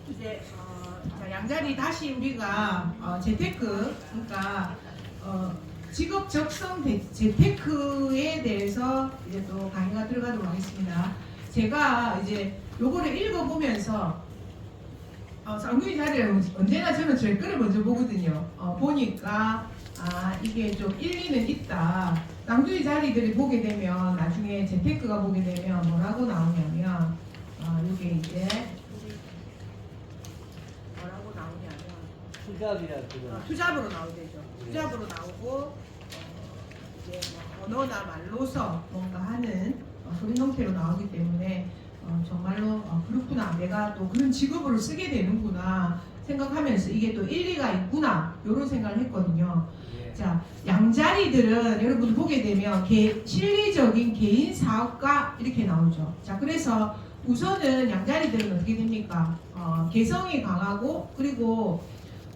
이제 자, 양자리 다시 우리가 재테크 그러니까 직업 적성 재테크에 대해서 이제 또 강의가 들어가도록 하겠습니다. 제가 이제 요거를 읽어보면서 쌍둥이 자리를 언제나 저는 제 거를 먼저 보거든요. 보니까 이게 좀 일리는 있다. 쌍둥이 자리들이 보게 되면 나중에 재테크가 보게 되면 뭐라고 나오냐면 이게 이제 뭐라고 나오냐면 투잡이라 그거. 투잡으로 나오죠. 투잡으로 나오고 이제 뭐 언어나 말로서 뭔가 하는 그런 형태로 나오기 때문에 정말로 그렇구나, 내가 또 그런 직업으로 쓰게 되는구나 생각하면서 이게 또 일리가 있구나 이런 생각을 했거든요. 예. 자, 양자리들은 여러분 보게 되면 실리적인 개인 사업가 이렇게 나오죠. 자, 그래서 우선은 양자리들은 어떻게 됩니까? 개성이 강하고 그리고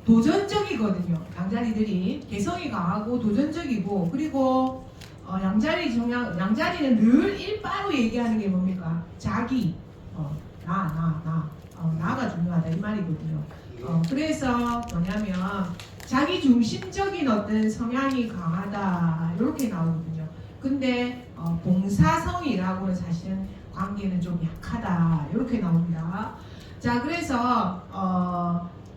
도전적이거든요. 양자리들이 개성이 강하고 도전적이고 그리고 양자리는 늘 일바로 얘기하는 게 뭡니까? 자기, 나가 중요하다 이 말이거든요. 그래서 뭐냐면 자기 중심적인 어떤 성향이 강하다 이렇게 나오거든요. 근데 봉사성이라고는 사실은 관계는 좀 약하다 이렇게 나옵니다. 자, 그래서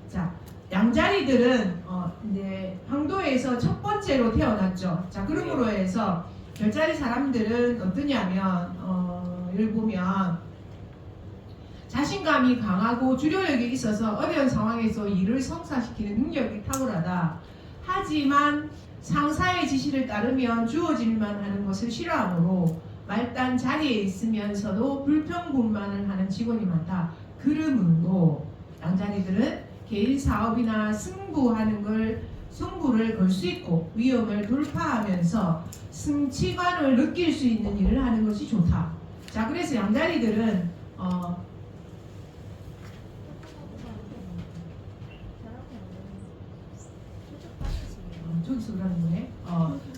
자, 양자리들은 이제 황도에서 첫 번째로 태어났죠. 자, 그러므로 해서 별자리 사람들은 어떠냐면 예를 보면 자신감이 강하고 주도력이 있어서 어려운 상황에서 일을 성사시키는 능력이 탁월하다. 하지만 상사의 지시를 따르면 주어질만 하는 것을 싫어하므로 말단 자리에 있으면서도 불평불만을 하는 직원이 많다. 그러므로 양자리들은 개인 사업이나 승부를 걸 수 있고 위험을 돌파하면서 승치관을 느낄 수 있는 일을 하는 것이 좋다. 자, 그래서 양자리들은 저기서 그러는 거네.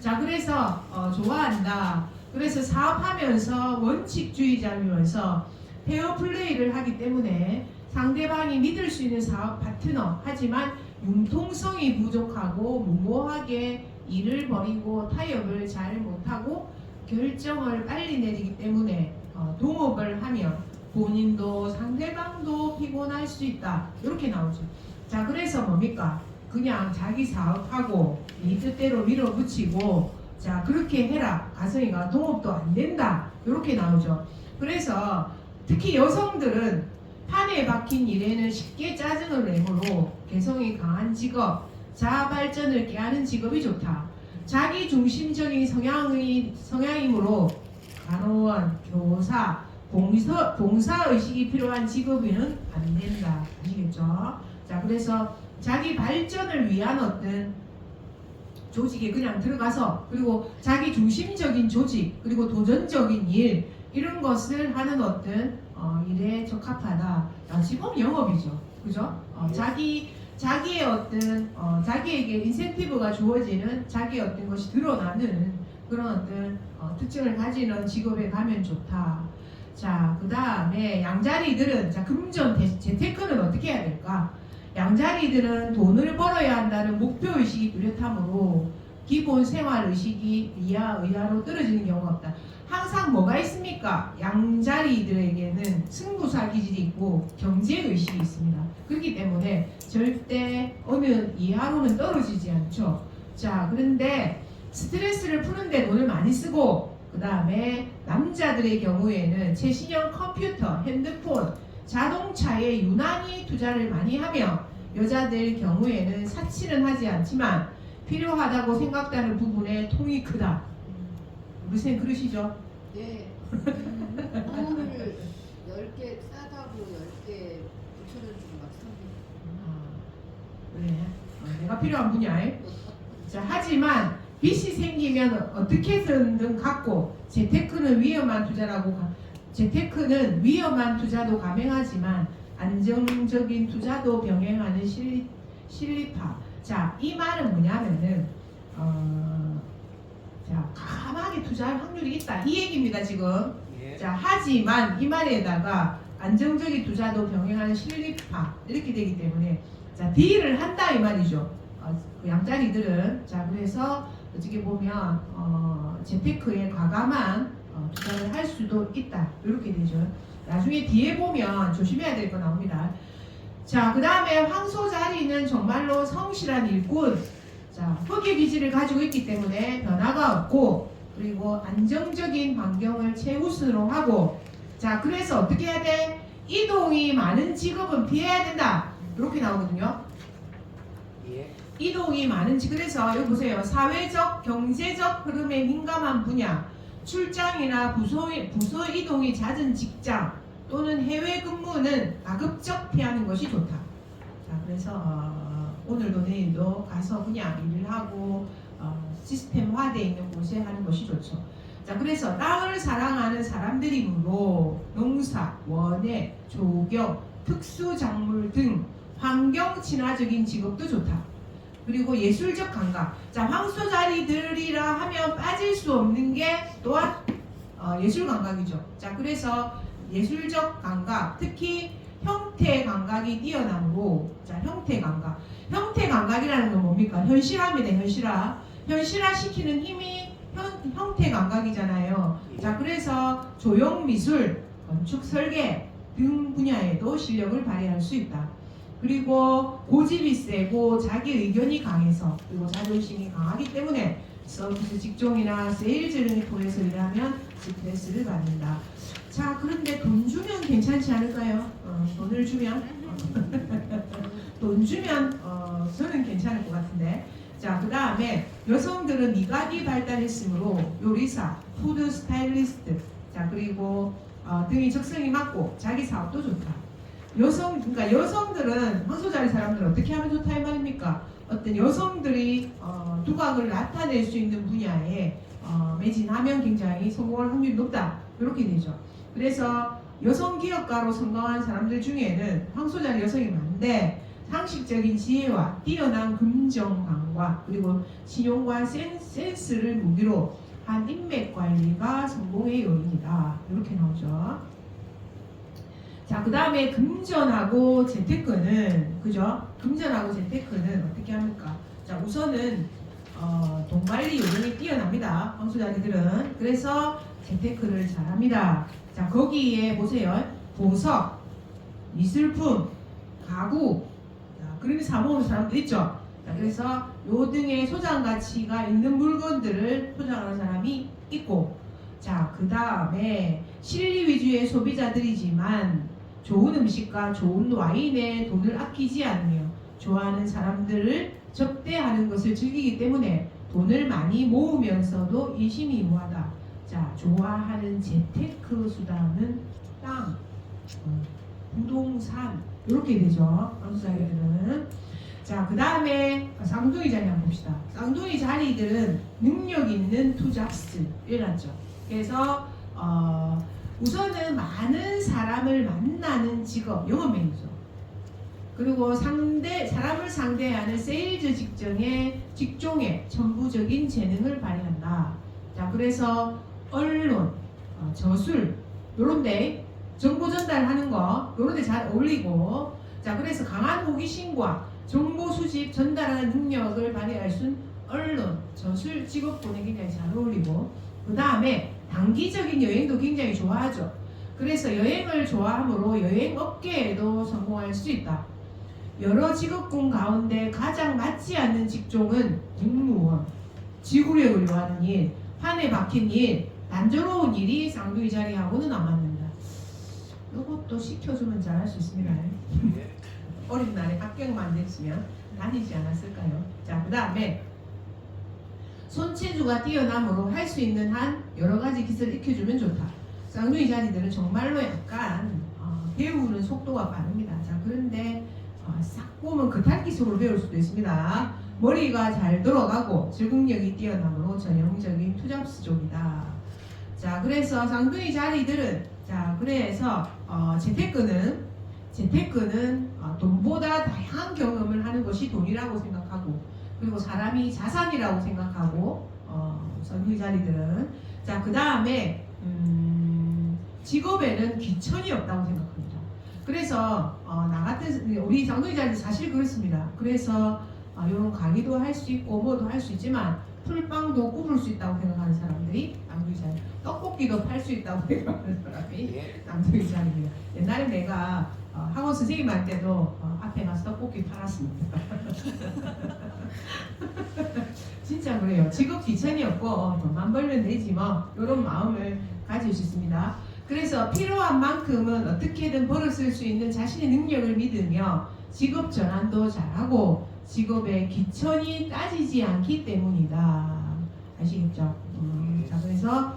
자, 그래서 좋아한다. 그래서 사업하면서 원칙주의자면서 페어플레이를 하기 때문에 상대방이 믿을 수 있는 사업 파트너, 하지만 융통성이 부족하고 무모하게 일을 벌이고 타협을 잘 못하고 결정을 빨리 내리기 때문에 동업을 하면 본인도 상대방도 피곤할 수 있다 이렇게 나오죠. 자, 그래서 뭡니까? 그냥 자기 사업하고 이 뜻대로 밀어붙이고 자, 그렇게 해라. 가성이가 동업도 안 된다 이렇게 나오죠. 그래서 특히 여성들은 판에 박힌 일에는 쉽게 짜증을 내므로 개성이 강한 직업, 자아 발전을 꾀하는 직업이 좋다. 자기 중심적인 성향이므로 간호원, 교사, 봉사 의식이 필요한 직업에는 안 된다. 아시겠죠? 자, 그래서 자기 발전을 위한 어떤 조직에 그냥 들어가서 그리고 자기 중심적인 조직 그리고 도전적인 일 이런 것을 하는 어떤 일에 적합하다. 직업 영업이죠. 그죠? 자기의 어떤 자기에게 인센티브가 주어지는 자기의 어떤 것이 드러나는 그런 어떤 특징을 가지는 직업에 가면 좋다. 자, 그 다음에 양자리들은 자, 금전 재테크는 어떻게 해야 될까? 양자리들은 돈을 벌어야 한다는 목표의식이 뚜렷하므로 기본 생활의식이 의아로 떨어지는 경우가 없다. 항상 뭐가 있습니까? 양자리들에게는 승부사 기질이 있고 경제의식이 있습니다. 그렇기 때문에 절대 어느 이하로는 떨어지지 않죠. 자, 그런데 스트레스를 푸는데 돈을 많이 쓰고 그 다음에 남자들의 경우에는 최신형 컴퓨터, 핸드폰, 자동차에 유난히 투자를 많이 하며 여자들 경우에는 사치는 하지 않지만 필요하다고 생각되는 부분에 통이 크다. 우리 선생님 그러시죠? 네. 꿀을 10개 싸다고 10개 9,000원 주고 막 삽니다. 그래. 내가 필요한 분야. 자, 하지만 빚이 생기면 어떻게든 갚고 재테크는 위험한 투자도 감행하지만 안정적인 투자도 병행하는 실리파. 자, 이 말은 뭐냐면은 자, 가만히 투자할 확률이 있다 이 얘기입니다 지금. 예. 자, 하지만 이 말에다가 안정적인 투자도 병행하는 실리파 이렇게 되기 때문에 자 딜을 한다 이 말이죠. 그 양자리들은 자 그래서 어떻게 보면 재테크에 과감한 투자를 할 수도 있다 이렇게 되죠. 나중에 뒤에 보면 조심해야 될 거 나옵니다. 자 그 다음에 황소 자리는 정말로 성실한 일꾼, 자 흑의 기질을 가지고 있기 때문에 변화가 없고 그리고 안정적인 환경을 최우선으로 하고 자 그래서 어떻게 해야 돼? 이동이 많은 직업은 피해야 된다 이렇게 나오거든요. 예. 이동이 많은 그래서 여기 보세요. 사회적 경제적 흐름에 민감한 분야, 출장이나 부서 이동이 잦은 직장 또는 해외 근무는 가급적 피하는 것이 좋다. 자 그래서 오늘도 내일도 가서 그냥 일을 하고 시스템화되어 있는 곳에 하는 것이 좋죠. 자 그래서 땅을 사랑하는 사람들이므로 농사, 원예, 조경, 특수작물 등 환경 친화적인 직업도 좋다. 그리고 예술적 감각. 자 황소자리들이라 하면 빠질 수 없는 게 또한 예술 감각이죠. 자 그래서 예술적 감각, 특히 형태 감각이 뛰어나므로 자 형태 감각. 형태 감각이라는 건 뭡니까? 현실화입니다. 현실화 시키는 힘이 형태 감각이잖아요. 자 그래서 조형 미술, 건축 설계 등 분야에도 실력을 발휘할 수 있다. 그리고 고집이 세고 자기 의견이 강해서 그리고 자존심이 강하기 때문에 서비스 직종이나 세일즈를 통해서 일하면 스트레스를 받는다. 자 그런데 돈 주면 괜찮지 않을까요? 돈을 주면 돈 주면 저는 괜찮을 것 같은데. 자 그 다음에 여성들은 미각이 발달했으므로 요리사, 푸드 스타일리스트 자 그리고 등이 적성이 맞고 자기 사업도 좋다. 그러니까 여성들은 황소자리 사람들은 어떻게 하면 좋다 이 말입니까? 어떤 여성들이 두각을 나타낼 수 있는 분야에 매진하면 굉장히 성공할 확률이 높다 이렇게 되죠. 그래서 여성 기업가로 성공한 사람들 중에는 황소자리 여성이 많은데 상식적인 지혜와 뛰어난 금정 감과 그리고 신용과 센스를 무기로 한 인맥 관리가 성공의 요인이다 이렇게 나오죠. 자, 그 다음에 금전하고 재테크는 그죠? 금전하고 재테크는 어떻게 합니까? 자, 우선은 돈 관리 요령이 뛰어납니다. 황소자리들은. 그래서 재테크를 잘합니다. 자, 거기에 보세요. 보석, 미술품, 가구, 그림이 사모으는 사람도 있죠. 자, 그래서 요 등의 소장 가치가 있는 물건들을 소장하는 사람이 있고, 자, 그 다음에 실리 위주의 소비자들이지만 좋은 음식과 좋은 와인에 돈을 아끼지 않으며 좋아하는 사람들을 접대하는 것을 즐기기 때문에 돈을 많이 모으면서도 이심이무하다. 자, 좋아하는 재테크 수단은 땅, 부동산 이렇게 되죠. 황소자리들은. 자, 그 다음에 쌍둥이 자리 한번 봅시다. 쌍둥이 자리들은 능력 있는 투잡스 이랬죠. 그래서 우선은 많은 사람을 만나는 직업, 영업 매니저. 그리고 사람을 상대하는 세일즈 직종에 천부적인 재능을 발휘한다. 자, 그래서 언론, 저술, 요런데 정보 전달하는 거, 요런데 잘 어울리고, 자, 그래서 강한 호기심과 정보 수집, 전달하는 능력을 발휘할 수 있는 언론, 저술 직업군에 굉장히 잘 어울리고, 그 다음에 단기적인 여행도 굉장히 좋아하죠. 그래서 여행을 좋아하므로 여행 업계에도 성공할 수 있다. 여러 직업군 가운데 가장 맞지 않는 직종은 공무원, 지구력을 요하는 일, 판에 박힌 일, 단조로운 일이 쌍둥이 자리하고는 안 맞는다. 이것도 시켜주면 잘할 수 있습니다. 어린 날에 합격만 됐으면 다니지 않았을까요? 자, 그 다음에 손재주가 뛰어남으로 할 수 있는 한 여러 가지 기술을 익혀주면 좋다. 쌍둥이 자리들은 정말로 약간 배우는 속도가 빠릅니다. 자, 그런데 싹 보면 그탈기속으로 배울 수도 있습니다. 머리가 잘 돌아가고 적응력이 뛰어나므로 전형적인 투잡스족이다. 자, 그래서 쌍둥이 자리들은 자, 그래서 재테크는 돈보다 다양한 경험을 하는 것이 돈이라고 생각하고 그리고 사람이 자산이라고 생각하고 쌍둥이 자리들은 자, 그 다음에 직업에는 귀천이 없다고 생각합니다. 그래서 나 같은 우리 장동희자님 사실 그렇습니다. 그래서 이런 강의도 할 수 있고 뭐도 할 수 있지만 풀빵도 굽을 수 있다고 생각하는 사람들이 남동희자님, 떡볶이도 팔 수 있다고 생각하는 사람이 예. 남동희자님입니다. 옛날에 내가 학원 선생님한테도 앞에 가서 떡볶이 팔았습니다. 진짜 그래요. 직업 귀천이 없고 돈만 벌면 되지 뭐 이런 마음을 가질 수 있습니다. 그래서 필요한 만큼은 어떻게든 벌어 쓸 수 있는 자신의 능력을 믿으며 직업 전환도 잘하고 직업의 귀천이 따지지 않기 때문이다. 아시겠죠? 자, 그래서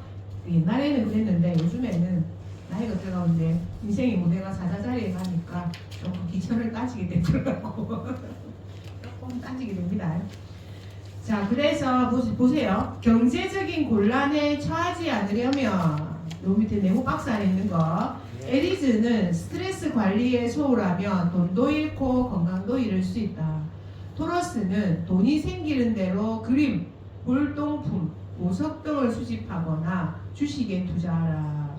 옛날에는 그랬는데 요즘에는 나이가 들어가는데 인생의 무대가 사자자리에 가니까 조금 귀천을 따지게 되더라고. 조금 따지게 됩니다. 자, 그래서 보세요. 경제적인 곤란에 처하지 않으려면 요 밑에 네모 박스 안에 있는 거, 에리즈는 스트레스 관리에 소홀하면 돈도 잃고 건강도 잃을 수 있다. 토러스는 돈이 생기는 대로 그림, 골동품, 보석 등을 수집하거나 주식에 투자하라.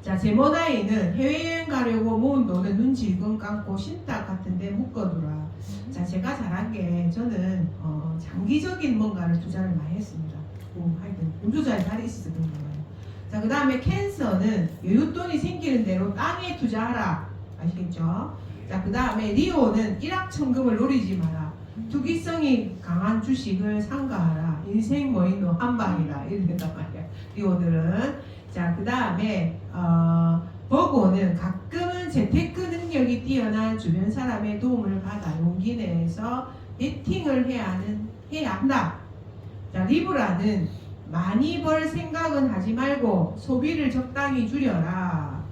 자, 제모나이는 해외여행 가려고 모은 돈은 눈 질끈 감고 신탁 같은 데 묶어두라. 자, 제가 잘한 게 저는 장기적인 뭔가를 투자를 많이 했습니다. 하여튼 운조자에 다리 있어서 그런 거예요. 자, 그 다음에 캔서는 여윳돈이 생기는 대로 땅에 투자하라. 아시겠죠? 자, 그 다음에 리오는 일확천금을 노리지 마라. 투기성이 강한 주식을 상가하라. 인생 뭐인도 한방이다. 이런단 말이야. 리오들은. 자, 그 다음에 버고는 가끔은 재테크 능력이 뛰어난 주변 사람의 도움을 받아 용기 내서 베팅을 해야 한다. 자, 리브라는 많이 벌 생각은 하지 말고 소비를 적당히 줄여라.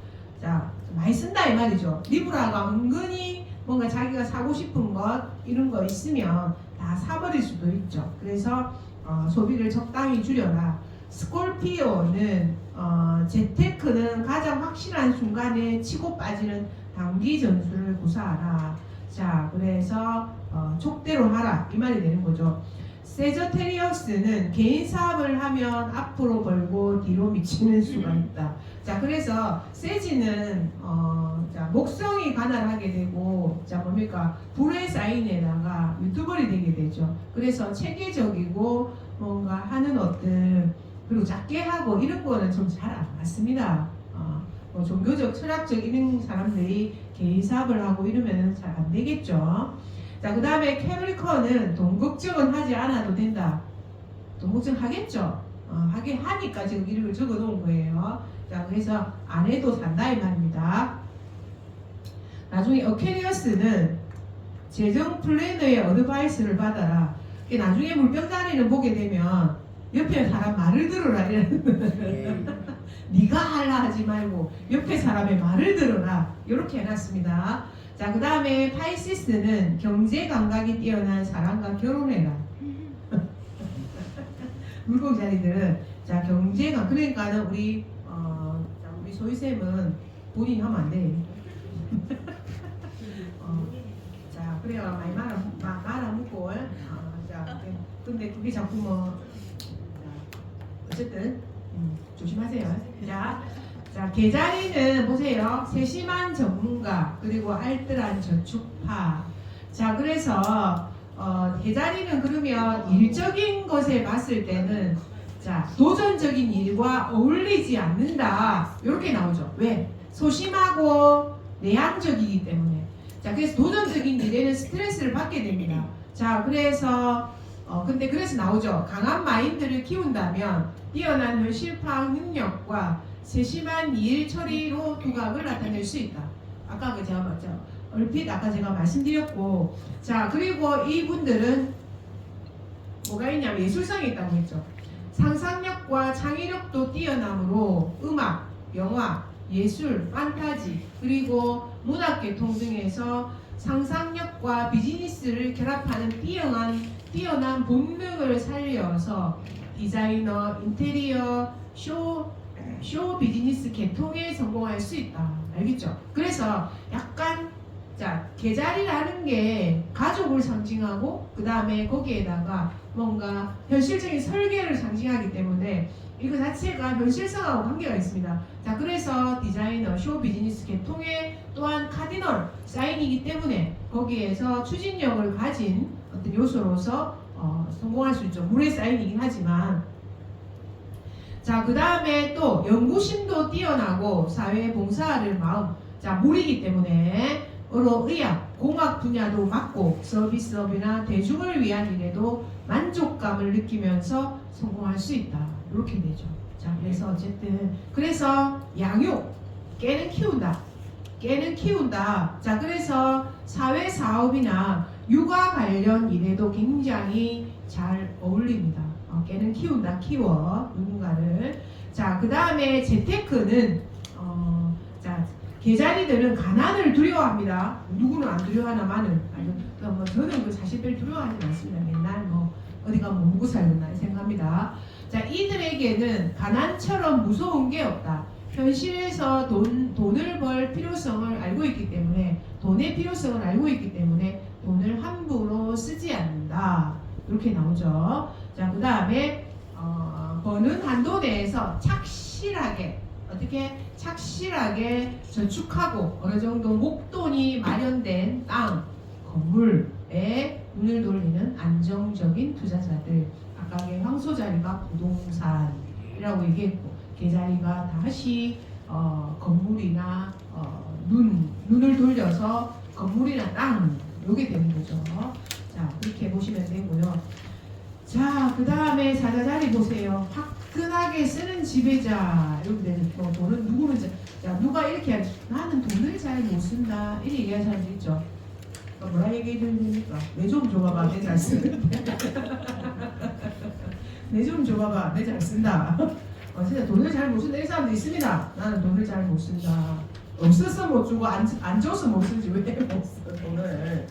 자, 많이 쓴다 이 말이죠. 리브라가 은근히 뭔가 자기가 사고 싶은 것 이런 거 있으면 다 사버릴 수도 있죠. 그래서 소비를 적당히 줄여라. 스콜피오는 재테크는 가장 확실한 순간에 치고 빠지는 단기 전술을 구사하라. 자, 그래서 촉대로 하라 이 말이 되는 거죠. 세저테리어스는 개인 사업을 하면 앞으로 벌고 뒤로 미치는 수가 있다. 자, 그래서 세지는 자, 목성이 가난하게 되고, 자, 뭡니까, 불의 사인에다가 유튜버이 되게 되죠. 그래서 체계적이고 뭔가 하는 어떤, 그리고 작게 하고 이런 거는 좀 잘 안 맞습니다. 뭐 종교적, 철학적 이런 사람들이 개인 사업을 하고 이러면 잘 안 되겠죠. 자, 그 다음에 캐리커는 돈 걱정은 하지 않아도 된다. 돈 걱정 하겠죠. 하긴 하니까 지금 이름을 적어 놓은 거예요. 자, 그래서 안 해도 산다 이 말입니다. 나중에 어케리어스는 재정 플래너의 어드바이스를 받아라. 나중에 물병자리를 보게 되면 옆에 사람 말을 들어라 이러는 네가 하라 하지 말고 옆에 사람의 말을 들어라 이렇게 해놨습니다. 자, 그 다음에 파이시스는 경제 감각이 뛰어난 사람과 결혼해라. 물고기자리들은 자, 경제감, 그러니까는 우리 소희쌤은 본인이 하면 안 돼. 자, 그래요. 많이 말아먹고. 자, 근데 그게 자꾸 뭐, 어쨌든 조심하세요. 자, 계자리는 보세요. 세심한 전문가 그리고 알뜰한 저축파. 자, 그래서 계자리는 그러면 일적인 것에 봤을 때는 자, 도전적인 일과 어울리지 않는다 이렇게 나오죠. 왜? 소심하고 내향적이기 때문에. 자, 그래서 도전적인 일에는 스트레스를 받게 됩니다. 자, 그래서 근데 그래서 나오죠. 강한 마인드를 키운다면 뛰어난 현실 파악 능력과 세심한 일 처리로 두각을 나타낼 수 있다. 아까 제가 맞죠? 얼핏 아까 제가 말씀드렸고, 자, 그리고 이분들은 뭐가 있냐면 예술성이 있다고 했죠. 상상력과 창의력도 뛰어남으로 음악, 영화, 예술, 판타지, 그리고 문학계통 등에서 상상력과 비즈니스를 결합하는 뛰어난 본능을 살려서 디자이너, 인테리어, 쇼 비즈니스 계통에 성공할 수 있다. 알겠죠? 그래서 약간 자, 계자리라는 게 가족을 상징하고 그 다음에 거기에다가 뭔가 현실적인 설계를 상징하기 때문에 이거 자체가 현실성하고 관계가 있습니다. 자, 그래서 디자이너, 쇼 비즈니스 계통의 또한 카디널 사인이기 때문에 거기에서 추진력을 가진 어떤 요소로서 성공할 수 있죠. 물의 사인이긴 하지만. 자, 그 다음에 또 연구심도 뛰어나고 사회 봉사를 마음. 자, 물이기 때문에 의학, 공학 분야도 맡고 서비스업이나 대중을 위한 일에도 만족감을 느끼면서 성공할 수 있다. 이렇게 되죠. 자, 그래서 어쨌든 그래서 양육, 깨는 키운다. 깨는 키운다. 자, 그래서 사회 사업이나 육아 관련 일에도 굉장히 잘 어울립니다. 깨는 키운다, 키워 누군가를. 자, 그 다음에 재테크는 자, 계자리들은 가난을 두려워합니다. 누구는 안 두려워하나마는. 뭐 저는 그 사실 별 두려워하지 않습니다. 맨날 뭐 어디 가면 뭐 먹고 살겠나 생각합니다. 자, 이들에게는 가난처럼 무서운 게 없다. 현실에서 돈을 벌 필요성을 알고 있기 때문에 돈의 필요성을 알고 있기 때문에 돈을 함부로 쓰지 않는다. 이렇게 나오죠. 자, 그 다음에 버는 한도 내에서 착실하게 어떻게 착실하게 저축하고 어느 정도 목돈이 마련된 땅, 건물에 눈을 돌리는 안정적인 투자자들. 아까 황소 자리가 부동산이라고 얘기했고 계자리가 다시 건물이나 눈을 돌려서 건물이나 땅 요게 되는 거죠. 자, 그렇게 보시면 되고요. 자, 그 다음에 사자자리 보세요. 화끈하게 쓰는 지배자. 이렇게 되는 돈은 누구는 자, 누가 이렇게 하지? 나는 돈을 잘 못 쓴다. 이렇게 얘기하는 사람들 있죠. 뭐라 얘기해 드립니까? 내 좀 줘봐봐. 내 잘 쓰는데. 내 좀 줘봐봐. 내 잘 쓴다. 진짜 돈을 잘 못 쓴다. 이 사람도 있습니다. 나는 돈을 잘 못 쓴다. 없어서 못 주고 안 줘서 못 쓰지 왜 못 써 돈을.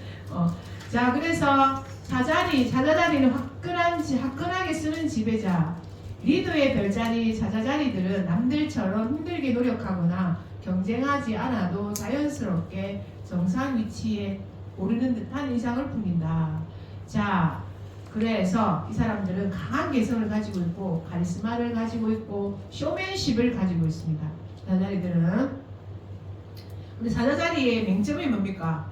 자, 그래서 사자자리는 화끈하게 쓰는 지배자. 리더의 별자리 사자자리들은 남들처럼 힘들게 노력하거나 경쟁하지 않아도 자연스럽게 정상 위치에 오르는 듯한 인상을 풍긴다. 자, 그래서 이 사람들은 강한 개성을 가지고 있고 카리스마를 가지고 있고 쇼맨십을 가지고 있습니다. 사자자리들은. 근데 사자자리의 맹점이 뭡니까?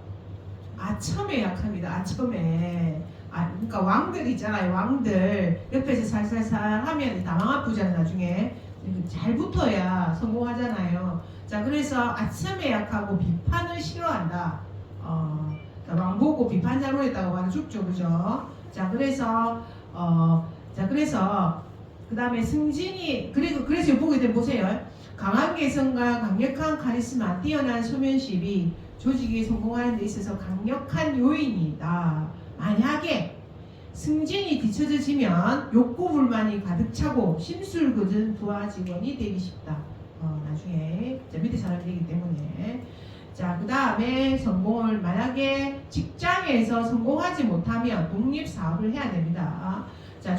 아첨에 약합니다. 아첨에. 그러니까 왕들 있잖아요. 왕들 옆에서 살살살 하면 다 망아 부잖아요. 나중에 잘 붙어야 성공하잖아요. 자, 그래서 아첨에 약하고 비판을 싫어한다. 그러니까 왕 보고 비판 잘못했다고 하면 죽죠, 그죠? 자, 그래서 그 다음에 승진이 그래서 보게 되면 보세요. 강한 개성과 강력한 카리스마, 뛰어난 소면십이 조직이 성공하는 데 있어서 강력한 요인이다. 만약에 승진이 뒤처져지면 욕구 불만이 가득 차고 심술궂은 부하 직원이 되기 쉽다. 나중에 밑에 사람들이기 때문에. 자, 그 다음에 성공을 만약에 직장에서 성공하지 못하면 독립사업을 해야 됩니다. 자,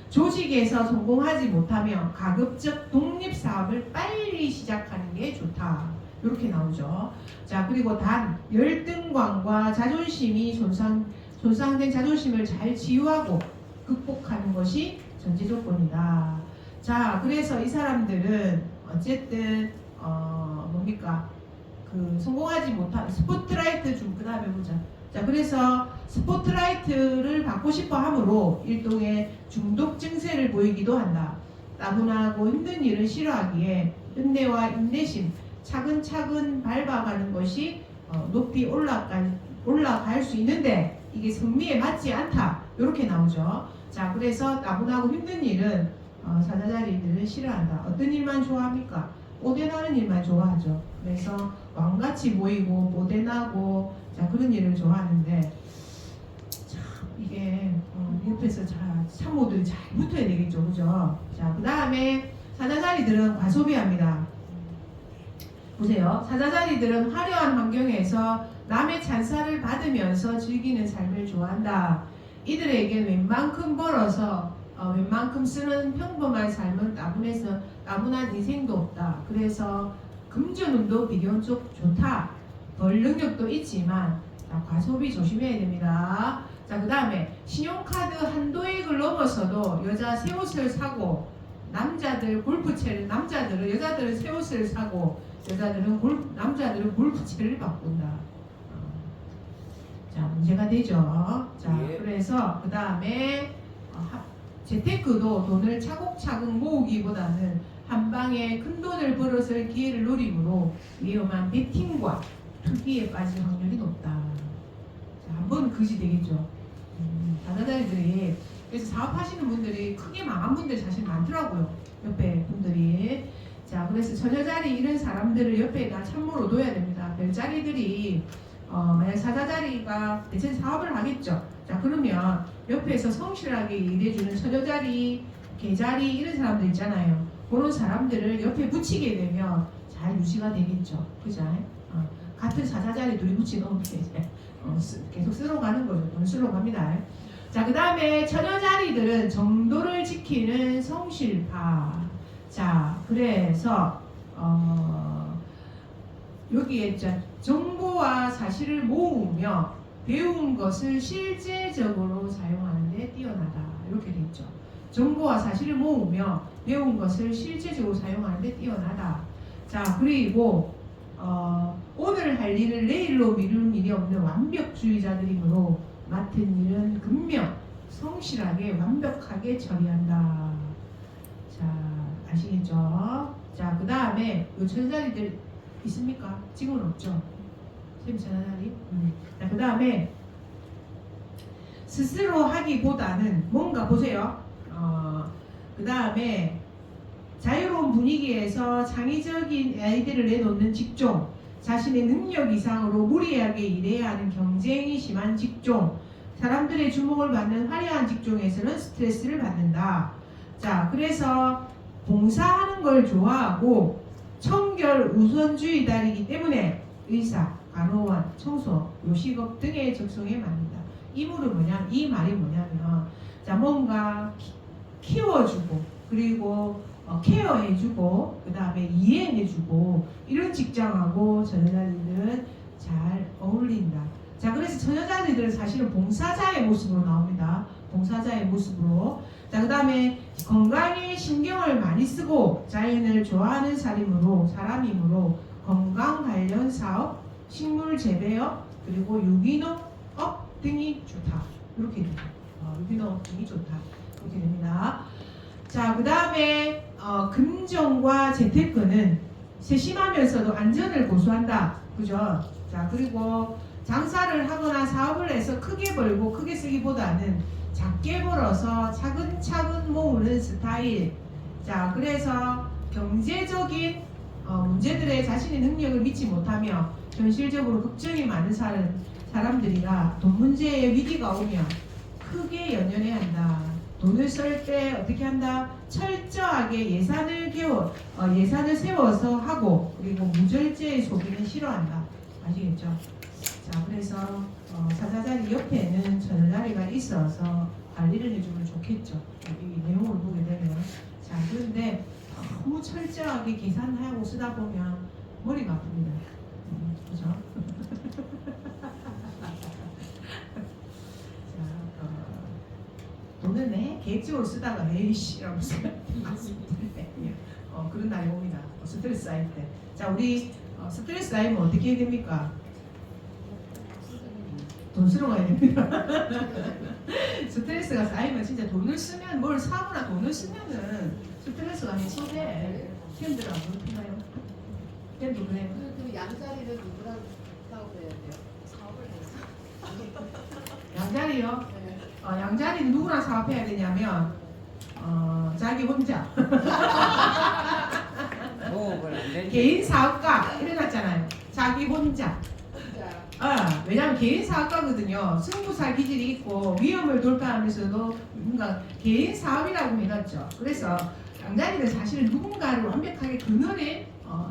조직에서 성공하지 못하면 가급적 독립사업을 빨리 시작하는 게 좋다. 이렇게 나오죠. 자, 그리고 단 열등감과 자존심이 손상된 자존심을 잘 치유하고 극복하는 것이 전제 조건이다. 자, 그래서 이 사람들은 어쨌든 뭡니까? 성공하지 못한 스포트라이트 좀 그 다음에 보자. 자, 그래서 스포트라이트를 받고 싶어 하므로 일종의 중독 증세를 보이기도 한다. 따분하고 힘든 일을 싫어하기에 인내와 인내심, 차근차근 밟아가는 것이 높이 올라갈 수 있는데 이게 성미에 맞지 않다. 이렇게 나오죠. 자, 그래서 따분하고 힘든 일은 사자자리들은 싫어한다. 어떤 일만 좋아합니까? 오대나는 일만 좋아하죠. 그래서 왕같이 보이고 모대나고 자, 그런 일을 좋아하는데 참 이게 옆에서 참모들이 잘 붙어야 되겠죠, 그죠? 자, 그 다음에 사자자리들은 과소비합니다. 보세요. 사자자리들은 화려한 환경에서 남의 찬사를 받으면서 즐기는 삶을 좋아한다. 이들에겐 웬만큼 벌어서 웬만큼 쓰는 평범한 삶은 따분한 인생도 없다. 그래서 금전운도 비교적 좋다. 벌 능력도 있지만 자, 과소비 조심해야 됩니다. 자, 그 다음에 신용카드 한도액을 넘어서도 여자 새 옷을 사고 남자들은 여자들은 새 옷을 사고 남자들은 골프채를 바꾼다. 자, 문제가 되죠. 자, 예. 그래서 그 다음에 재테크도 돈을 차곡차곡 모으기보다는 한 방에 큰 돈을 벌어서 기회를 노림으로 위험한 베팅과 투기에 빠질 확률이 높다. 자, 한번 그지 되겠죠. 다자자리들이 그래서 사업하시는 분들이 크게 망한 분들 사실 많더라고요. 옆에 분들이. 자, 그래서 처녀자리 이런 사람들을 옆에다 참고로 둬야 됩니다. 별자리들이 만약 사자자리가 대체 사업을 하겠죠. 자, 그러면 옆에서 성실하게 일해주는 처녀자리, 개자리 이런 사람들 있잖아요. 그런 사람들을 옆에 붙이게 되면 잘 유지가 되겠죠. 그죠? 같은 사자자리 둘이 붙이놓으면 이제 계속 쓸어 가는 거죠. 돈 쓸어 갑니다. 자, 그 다음에 처녀자리들은 정도를 지키는 성실파. 자, 그래서 여기에 정보와 사실을 모으며 배운 것을 실제적으로 사용하는 데 뛰어나다. 이렇게 돼 있죠. 정보와 사실을 모으며 배운 것을 실제적으로 사용하는 데 뛰어나다. 자, 그리고 오늘 할 일을 내일로 미룰 일이 없는 완벽주의자들이므로 맡은 일은 근명, 성실하게 완벽하게 처리한다. 자, 아시겠죠? 자, 그 다음에 요 천자리들 있습니까? 지금은 없죠? 쌤 천자리? 자, 그 다음에 스스로 하기보다는 뭔가 보세요. 그 다음에 자유로운 분위기에서 창의적인 아이디어를 내놓는 직종, 자신의 능력 이상으로 무리하게 일해야 하는 경쟁이 심한 직종, 사람들의 주목을 받는 화려한 직종에서는 스트레스를 받는다. 자, 그래서 봉사하는 걸 좋아하고 청결 우선주의자이기 때문에 의사, 간호원, 청소, 요식업 등의 적성에 맞는다. 이 말이 뭐냐면 자, 뭔가 키워주고 그리고 케어해주고 그 다음에 이해해주고 이런 직장하고 처녀자리들은 잘 어울린다. 자, 그래서 처녀자리들은 사실은 봉사자의 모습으로 나옵니다. 봉사자의 모습으로. 자, 그 다음에 건강에 신경을 많이 쓰고 자연을 좋아하는 사람이므로 건강 관련 사업, 식물 재배업, 그리고 유기농업 등이 좋다. 이렇게 됩니다. 유기농업 등이 좋다. 이렇게 됩니다. 자, 그 다음에 금전과 재테크는 세심하면서도 안전을 고수한다. 그죠? 자, 그리고 장사를 하거나 사업을 해서 크게 벌고 크게 쓰기보다는 작게 벌어서 차근차근 모으는 스타일. 자, 그래서 경제적인 문제들에 자신의 능력을 믿지 못하며 현실적으로 걱정이 많은 사람들이라 돈 문제에 위기가 오면 크게 연연해야 한다. 돈을 쓸 때 어떻게 한다? 철저하게 예산을 세워서 하고 그리고 무절제의 소비는 싫어한다. 아시겠죠? 자, 그래서 사자자리 옆에는 처녀자리가 있어서 관리를 해주면 좋겠죠. 이 내용을 보게 되면. 자, 그런데 너무 철저하게 계산하고 쓰다 보면 머리가 아픕니다. 그죠? 돈을 계획적으로 쓰다가 에이씨 라고 그런 날이 옵니다. 스트레스 쌓일 때. 자, 우리 스트레스 쌓이면 어떻게 해야 됩니까? 돈 쓰러 가야 됩니다. 스트레스가 쌓이면 진짜 돈을 쓰면 뭘 사거나 돈을 쓰면은 스트레스가 해소돼. 팬들 안 그렇나요? 팬도 그래요. 그 양자리는 누구랑 사업을 해야 돼요? 사업을 해서. 양자리요? 네. 양자리는 누구랑 사업해야 되냐면 자기 혼자 호흡을 안 되지. 개인 사업가 일어났잖아요. 자기 혼자. 진짜. 왜냐하면 개인 사업가거든요. 승부사 기질이 있고 위험을 돌파하면서도 뭔가 개인 사업이라고 해놨죠. 그래서 양자리는 사실은 누군가를 완벽하게 그늘에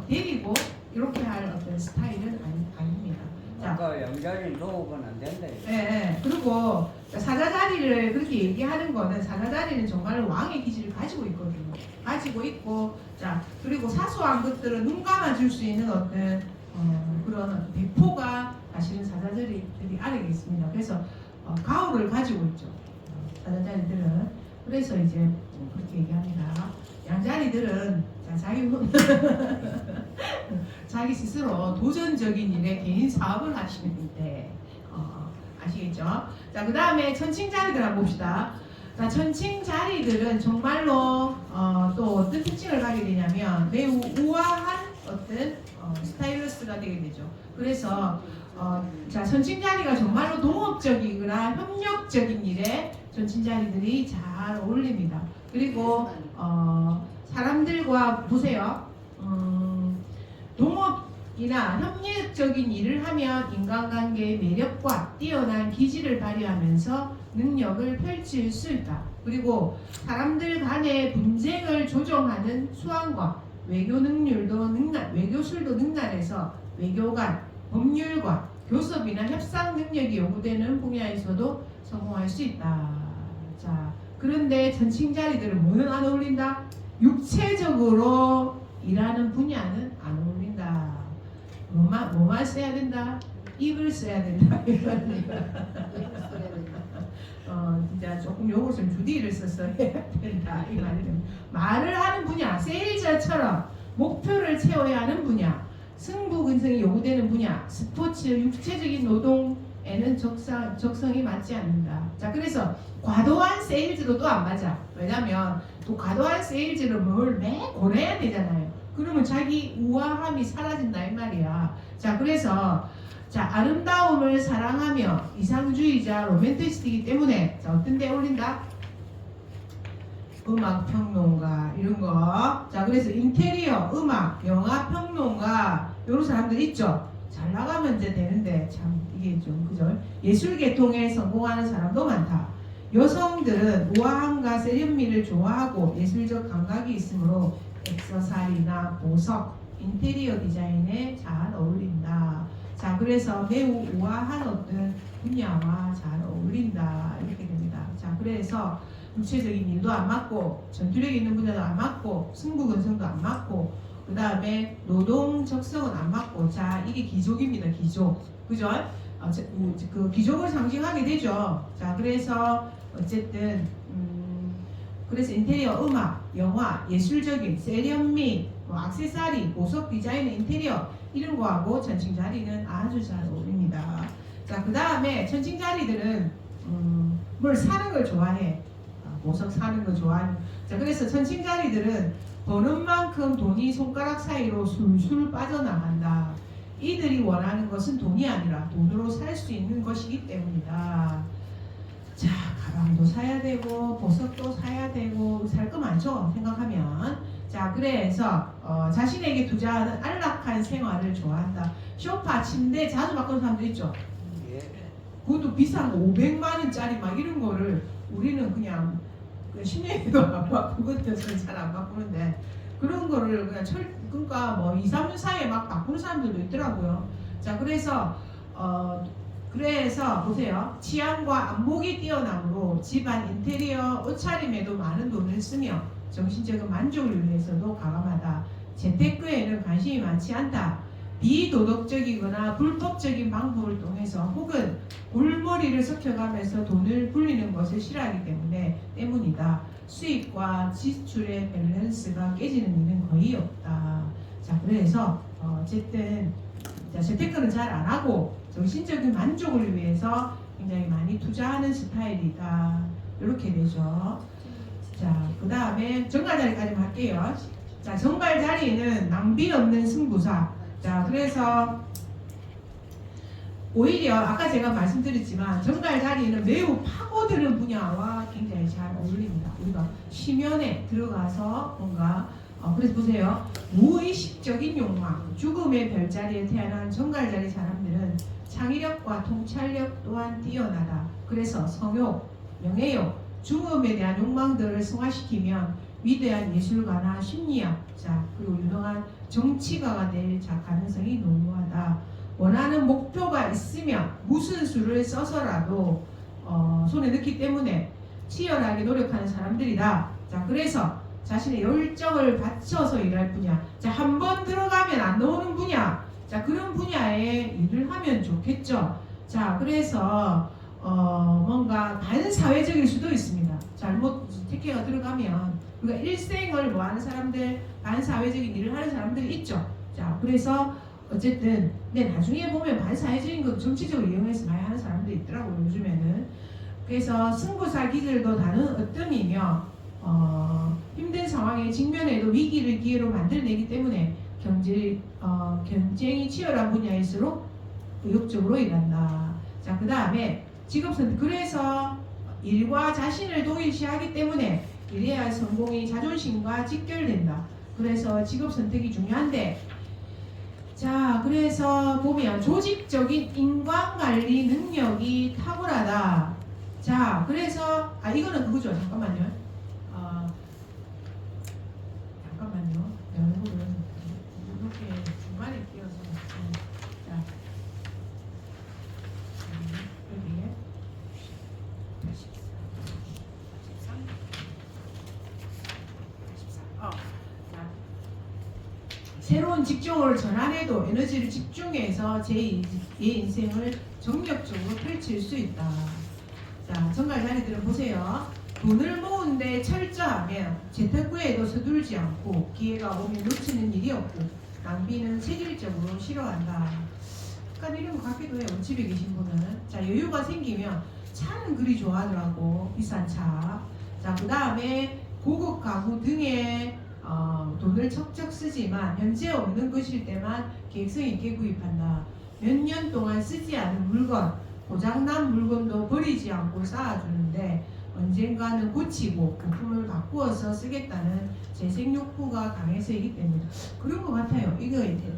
데리고 이렇게 할 어떤 스타일은 아닙니다. 자, 아까 양자리는 호흡은 안 된다. 예. 그리고 사자자리를 그렇게 얘기하는 거는 사자자리는 정말 왕의 기질을 가지고 있거든요. 가지고 있고, 자, 그리고 사소한 것들은 눈 감아줄 수 있는 어떤 그런 어떤 배포가 사실은 사자자리 자리들이 아래에 있습니다. 그래서 가오를 가지고 있죠. 사자 자리들은. 그래서 이제 그렇게 얘기합니다. 양자리들은 자기 스스로 도전적인 일에 개인 사업을 하시면 돼. 아시겠죠? 자, 그 다음에 천칭자리들 한번 봅시다. 자, 천칭자리들은 정말로 또 어떤 특징을 가게 되냐면 매우 우아한 어떤 스타일러스가 되게 되죠. 그래서 자, 천칭자리가 정말로 동업적이거나 협력적인 일에 천칭자리들이 잘 어울립니다. 그리고 사람들과 보세요. 동업이나 협력적인 일을 하면 인간관계의 매력과 뛰어난 기질을 발휘하면서 능력을 펼칠 수 있다. 그리고 사람들 간의 분쟁을 조정하는 수완과 외교술도 능란해서 외교관, 법률관, 교섭이나 협상 능력이 요구되는 분야에서도 성공할 수 있다. 자, 그런데 천칭자리들은 뭐는 안 어울린다? 육체적으로 일하는 분야는 안 어울린다. 뭐만 써야 된다? 입을 써야 된다. 진짜 조금 요걸 좀 주디를 써서 해야 된다. 이 말이는 말을 하는 분야, 세일즈처럼 목표를 채워야 하는 분야, 승부 근성이 요구되는 분야, 스포츠, 육체적인 노동에는 적성이 맞지 않는다. 자, 그래서 과도한 세일즈도 또 안 맞아. 왜냐면 또 과도한 세일즈를 뭘 매 고려해야 되잖아요. 그러면 자기 우아함이 사라진다 이 말이야. 자, 그래서 자, 아름다움을 사랑하며 이상주의자 로맨티스트이기 때문에 자, 어떤 데 어울린다? 음악 평론가 이런 거. 자, 그래서 인테리어, 음악, 영화 평론가 이런 사람들 있죠. 잘 나가면 이제 되는데 참 이게 좀 그죠? 예술 계통에 성공하는 사람도 많다. 여성들은 우아함과 세련미를 좋아하고 예술적 감각이 있으므로 액세서리나 보석, 인테리어 디자인에 잘 어울린다. 자, 그래서 매우 우아한 어떤 분야와 잘 어울린다 이렇게 됩니다. 자, 그래서 육체적인 일도 안 맞고 전투력 있는 분야도 안 맞고 승부 근성도 안 맞고 그 다음에 노동 적성은 안 맞고 자, 이게 기족입니다. 기족, 그죠? 그 기족을 상징하게 되죠. 자, 그래서 어쨌든 그래서 인테리어, 음악, 영화, 예술적인 세련미, 액세서리, 보석 디자인, 인테리어 이런 거하고 천칭자리는 아주 잘 어울립니다. 자, 그 다음에 천칭자리들은 뭘 사는 걸 좋아해. 보석 사는 거 좋아하는. 자, 그래서 천칭자리들은 버는 만큼 돈이 손가락 사이로 술술 빠져나간다. 이들이 원하는 것은 돈이 아니라 돈으로 살 수 있는 것이기 때문이다. 자, 가방도 사야 되고 보석도 사야 되고 살 거 많죠 생각하면. 자, 그래서 자신에게 투자하는 안락한 생활을 좋아한다. 소파, 침대 자주 바꾸는 사람도 있죠. 그것도 비싼 거 500만 원짜리 막 이런 거를 우리는 그냥 10년에도 안 바꾸거든요. 저는 잘 안 바꾸는데 그런 거를 그냥 그러니까 뭐 2, 3년 사이에 막 바꾸는 사람들도 있더라고요. 자, 그래서 보세요. 취향과 안목이 뛰어나므로 집안 인테리어 옷차림에도 많은 돈을 쓰며 정신적인 만족을 위해서도 가감하다. 재테크에는 관심이 많지 않다. 비도덕적이거나 불법적인 방법을 통해서 혹은 골머리를 섞여가면서 돈을 불리는 것을 싫어하기 때문이다. 수입과 지출의 밸런스가 깨지는 일은 거의 없다. 자, 그래서 어쨌든 재테크는 잘 안 하고 정신적인 만족을 위해서 굉장히 많이 투자하는 스타일이다. 이렇게 되죠. 자, 그 다음에 정갈자리까지만 할게요. 자, 정갈자리는 낭비 없는 승부사. 자, 그래서 오히려 아까 제가 말씀드렸지만 정갈자리는 매우 파고드는 분야와 굉장히 잘 어울립니다. 우리가 심연에 들어가서 뭔가 그래서 보세요. 무의식적인 욕망, 죽음의 별자리에 태어난 정갈자리 사람들은 창의력과 통찰력 또한 뛰어나다. 그래서 성욕, 명예욕, 죽음에 대한 욕망들을 승화시키면 위대한 예술가나 심리학자 그리고 유능한 정치가가 될 가능성이 농후하다. 원하는 목표가 있으면 무슨 수를 써서라도 손에 넣기 때문에 치열하게 노력하는 사람들이다. 자, 그래서 자신의 열정을 바쳐서 일할 분야. 자, 한번 들어가면 안 나오는 분야. 자, 그런 분야에 일을 하면 좋겠죠. 자, 그래서 뭔가 반사회적일 수도 있습니다. 잘못 특혜가 들어가면 우리가 일생을 뭐 하는 사람들, 반사회적인 일을 하는 사람들이 있죠. 자, 그래서 어쨌든 근데 나중에 보면 반사회적인 거 정치적으로 이용해서 많이 하는 사람들이 있더라고요. 요즘에는. 그래서 승부사 기질도 다른 어뜸이며 힘든 상황에 직면해도 위기를 기회로 만들어내기 때문에 경쟁이 치열한 분야일수록 의욕적으로 일한다. 자, 그 다음에 직업선택. 그래서 일과 자신을 동일시하기 때문에 이래야 성공이 자존심과 직결된다. 그래서 직업선택이 중요한데, 자, 그래서 보면 조직적인 인간관리 능력이 탁월하다. 자, 그래서 이거는 그거죠. 잠깐만요. 잠깐만요. 이거를 이렇게 중간에 끼워서 자, 여기에 84. 자, 새로운 직종을 전환해도 에너지를 집중해서 제 인생을 정력적으로 펼칠 수 있다. 자, 정갈 자리들은 보세요. 돈을 모으는데 철저하면 재테크 후에도 서둘지 않고 기회가 오면 놓치는 일이 없고 낭비는 체질적으로 싫어한다. 약간 이런 것 같기도 해요. 집에 계신 분은. 자, 여유가 생기면 차는 그리 좋아하더라고. 비싼 차. 자, 그 다음에 고급 가구 등에 돈을 척척 쓰지만 현재 없는 것일 때만 계획성 있게 구입한다. 몇 년 동안 쓰지 않은 물건, 고장난 물건도 버리지 않고 쌓아주는데 언젠가는 고치고 부품을 바꾸어서 쓰겠다는 재생 욕구가 강해서이기 때문에 그런 것 같아요. 이거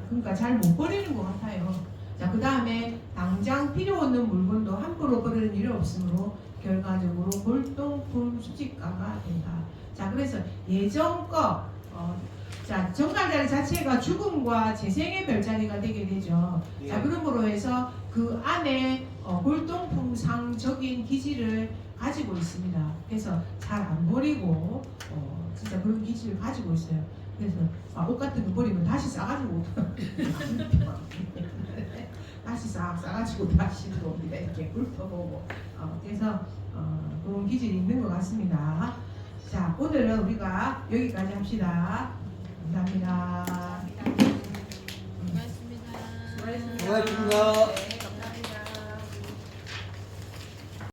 그러니까 잘 못 버리는 것 같아요. 자, 그 다음에 당장 필요 없는 물건도 함부로 버리는 일이 없으므로 결과적으로 골동품 수집가가 된다. 자, 그래서 예전 거 자, 정갈자리 자체가 죽음과 재생의 별자리가 되게 되죠. 예. 자, 그러므로 해서 그 안에 골동품상적인 기질을 가지고 있습니다. 그래서 잘 안 버리고 진짜 그런 기질을 가지고 있어요. 그래서 옷 같은 거 버리면 다시 싸가지고 다시 싸가지고 다시 또 이렇게 훑어보고 그래서 그런 기질이 있는 것 같습니다. 자, 오늘은 우리가 여기까지 합시다. 감사합니다. 고맙습니다. 고맙습니다.